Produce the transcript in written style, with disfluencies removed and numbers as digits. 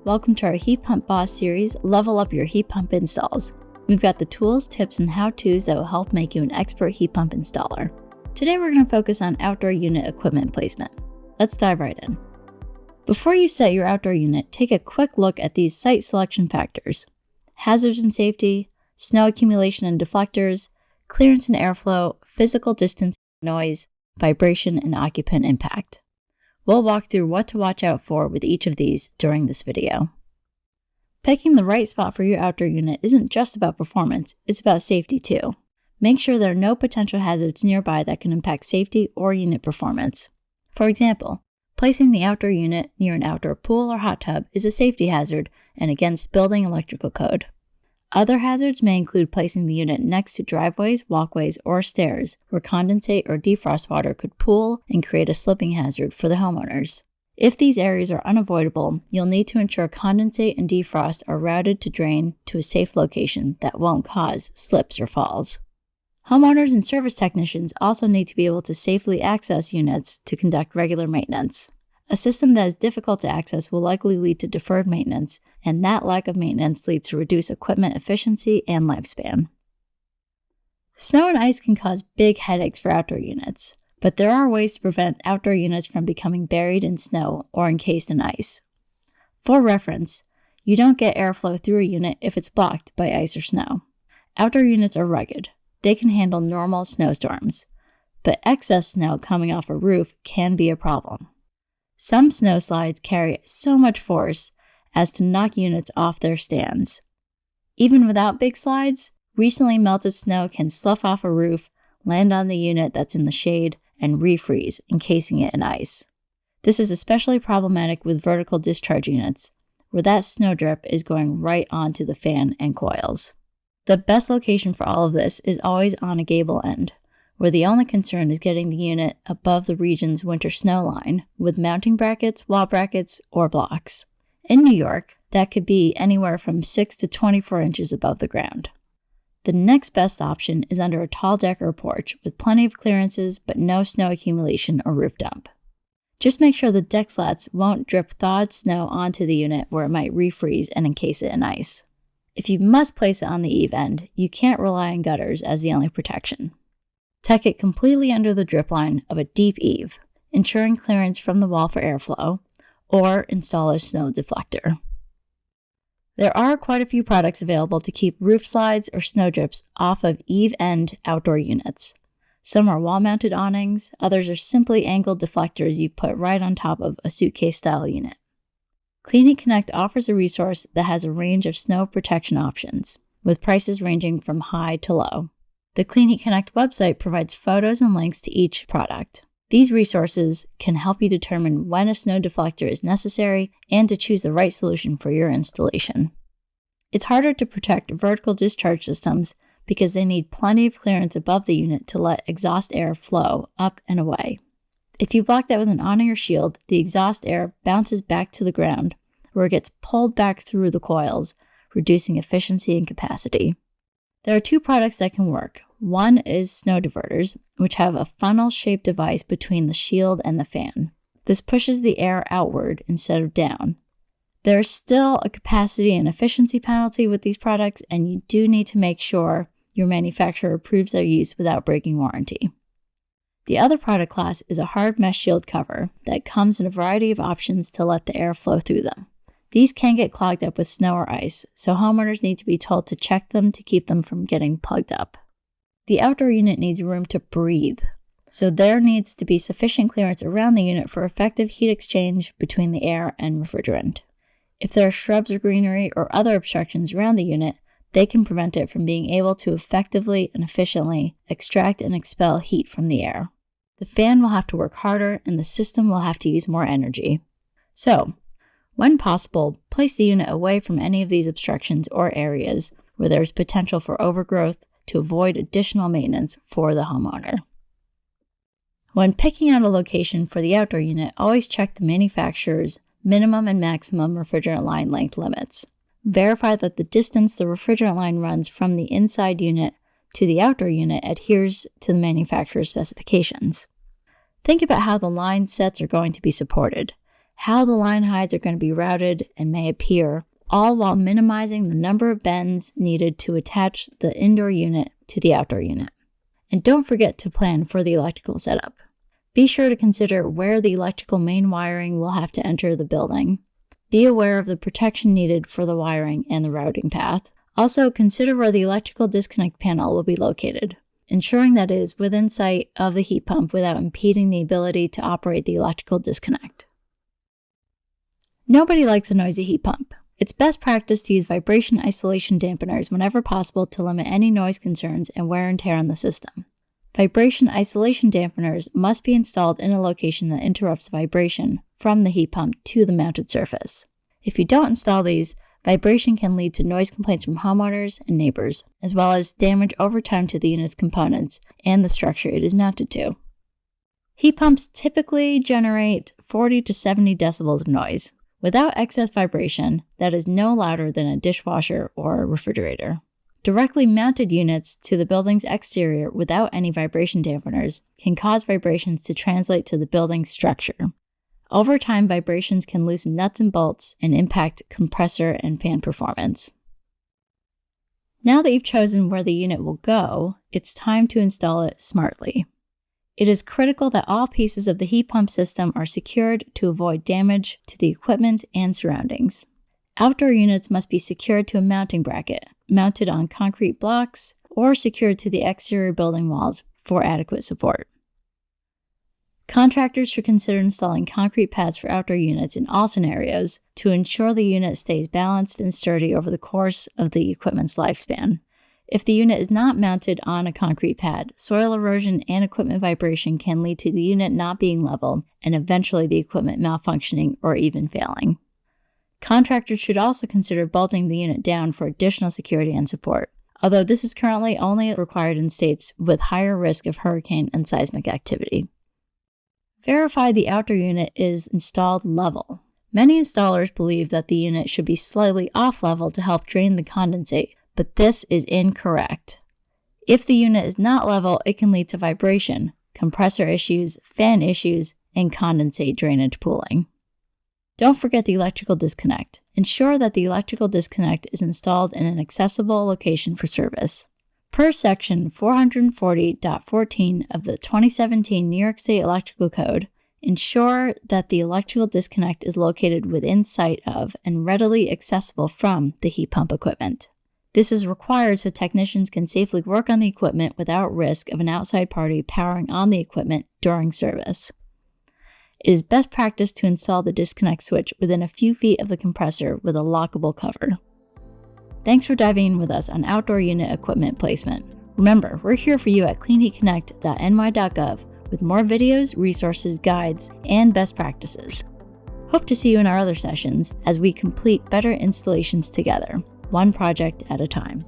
Welcome to our Heat Pump Boss series, Level Up Your Heat Pump Installs. We've got the tools, tips, and how-tos that will help make you an expert heat pump installer. Today we're going to focus on outdoor unit equipment placement. Let's dive right in. Before you set your outdoor unit, take a quick look at these site selection factors: hazards and safety, snow accumulation and deflectors, clearance and airflow, physical distance, noise, vibration, and occupant impact. We'll walk through what to watch out for with each of these during this video. Picking the right spot for your outdoor unit isn't just about performance, it's about safety too. Make sure there are no potential hazards nearby that can impact safety or unit performance. For example, placing the outdoor unit near an outdoor pool or hot tub is a safety hazard and against building electrical code. Other hazards may include placing the unit next to driveways, walkways, or stairs where condensate or defrost water could pool and create a slipping hazard for the homeowners. If these areas are unavoidable, you'll need to ensure condensate and defrost are routed to drain to a safe location that won't cause slips or falls. Homeowners and service technicians also need to be able to safely access units to conduct regular maintenance. A system that is difficult to access will likely lead to deferred maintenance, and that lack of maintenance leads to reduced equipment efficiency and lifespan. Snow and ice can cause big headaches for outdoor units, but there are ways to prevent outdoor units from becoming buried in snow or encased in ice. For reference, you don't get airflow through a unit if it's blocked by ice or snow. Outdoor units are rugged. They can handle normal snowstorms, but excess snow coming off a roof can be a problem. Some snow slides carry so much force as to knock units off their stands. Even without big slides, recently melted snow can slough off a roof, land on the unit that's in the shade, and refreeze, encasing it in ice. This is especially problematic with vertical discharge units, where that snowdrip is going right onto the fan and coils. The best location for all of this is always on a gable end, where the only concern is getting the unit above the region's winter snow line with mounting brackets, wall brackets, or blocks. In New York, that could be anywhere from 6 to 24 inches above the ground. The next best option is under a tall deck or porch with plenty of clearances but no snow accumulation or roof dump. Just make sure the deck slats won't drip thawed snow onto the unit where it might refreeze and encase it in ice. If you must place it on the eave end, you can't rely on gutters as the only protection. Tuck it completely under the drip line of a deep eave, ensuring clearance from the wall for airflow, or install a snow deflector. There are quite a few products available to keep roof slides or snow drips off of eave-end outdoor units. Some are wall-mounted awnings, others are simply angled deflectors you put right on top of a suitcase-style unit. Clean Heat Connect offers a resource that has a range of snow protection options, with prices ranging from high to low. The Clean Heat Connect website provides photos and links to each product. These resources can help you determine when a snow deflector is necessary and to choose the right solution for your installation. It's harder to protect vertical discharge systems because they need plenty of clearance above the unit to let exhaust air flow up and away. If you block that with an awning or shield, the exhaust air bounces back to the ground, where it gets pulled back through the coils, reducing efficiency and capacity. There are two products that can work. One is snow diverters, which have a funnel-shaped device between the shield and the fan. This pushes the air outward instead of down. There is still a capacity and efficiency penalty with these products, and you do need to make sure your manufacturer approves their use without breaking warranty. The other product class is a hard mesh shield cover that comes in a variety of options to let the air flow through them. These can get clogged up with snow or ice, so homeowners need to be told to check them to keep them from getting plugged up. The outdoor unit needs room to breathe, so there needs to be sufficient clearance around the unit for effective heat exchange between the air and refrigerant. If there are shrubs or greenery or other obstructions around the unit, they can prevent it from being able to effectively and efficiently extract and expel heat from the air. The fan will have to work harder and the system will have to use more energy. So, when possible, place the unit away from any of these obstructions or areas where there is potential for overgrowth to avoid additional maintenance for the homeowner. When picking out a location for the outdoor unit, always check the manufacturer's minimum and maximum refrigerant line length limits. Verify that the distance the refrigerant line runs from the inside unit to the outdoor unit adheres to the manufacturer's specifications. Think about how the line sets are going to be supported. how the line heights are going to be routed and may appear, all while minimizing the number of bends needed to attach the indoor unit to the outdoor unit. And don't forget to plan for the electrical setup. Be sure to consider where the electrical main wiring will have to enter the building. Be aware of the protection needed for the wiring and the routing path. Also, consider where the electrical disconnect panel will be located, ensuring that it is within sight of the heat pump without impeding the ability to operate the electrical disconnect. Nobody likes a noisy heat pump. It's best practice to use vibration isolation dampeners whenever possible to limit any noise concerns and wear and tear on the system. Vibration isolation dampeners must be installed in a location that interrupts vibration from the heat pump to the mounted surface. If you don't install these, vibration can lead to noise complaints from homeowners and neighbors, as well as damage over time to the unit's components and the structure it is mounted to. Heat pumps typically generate 40 to 70 decibels of noise, without excess vibration that is no louder than a dishwasher or a refrigerator. Directly mounted units to the building's exterior without any vibration dampeners can cause vibrations to translate to the building's structure. Over time, vibrations can loosen nuts and bolts and impact compressor and fan performance. Now that you've chosen where the unit will go, it's time to install it smartly. It is critical that all pieces of the heat pump system are secured to avoid damage to the equipment and surroundings. Outdoor units must be secured to a mounting bracket, mounted on concrete blocks, or secured to the exterior building walls for adequate support. Contractors should consider installing concrete pads for outdoor units in all scenarios to ensure the unit stays balanced and sturdy over the course of the equipment's lifespan. If the unit is not mounted on a concrete pad, soil erosion and equipment vibration can lead to the unit not being level and eventually the equipment malfunctioning or even failing. Contractors should also consider bolting the unit down for additional security and support, although this is currently only required in states with higher risk of hurricane and seismic activity. Verify the outdoor unit is installed level. Many installers believe that the unit should be slightly off level to help drain the condensate, but this is incorrect. If the unit is not level, it can lead to vibration, compressor issues, fan issues, and condensate drainage pooling. Don't forget the electrical disconnect. Ensure that the electrical disconnect is installed in an accessible location for service. Per Section 440.14 of the 2017 New York State Electrical Code, ensure that the electrical disconnect is located within sight of and readily accessible from the heat pump equipment. This is required so technicians can safely work on the equipment without risk of an outside party powering on the equipment during service. It is best practice to install the disconnect switch within a few feet of the compressor with a lockable cover. Thanks for diving in with us on outdoor unit equipment placement. Remember, we're here for you at cleanheatconnect.ny.gov with more videos, resources, guides, and best practices. Hope to see you in our other sessions as we complete better installations together, one project at a time.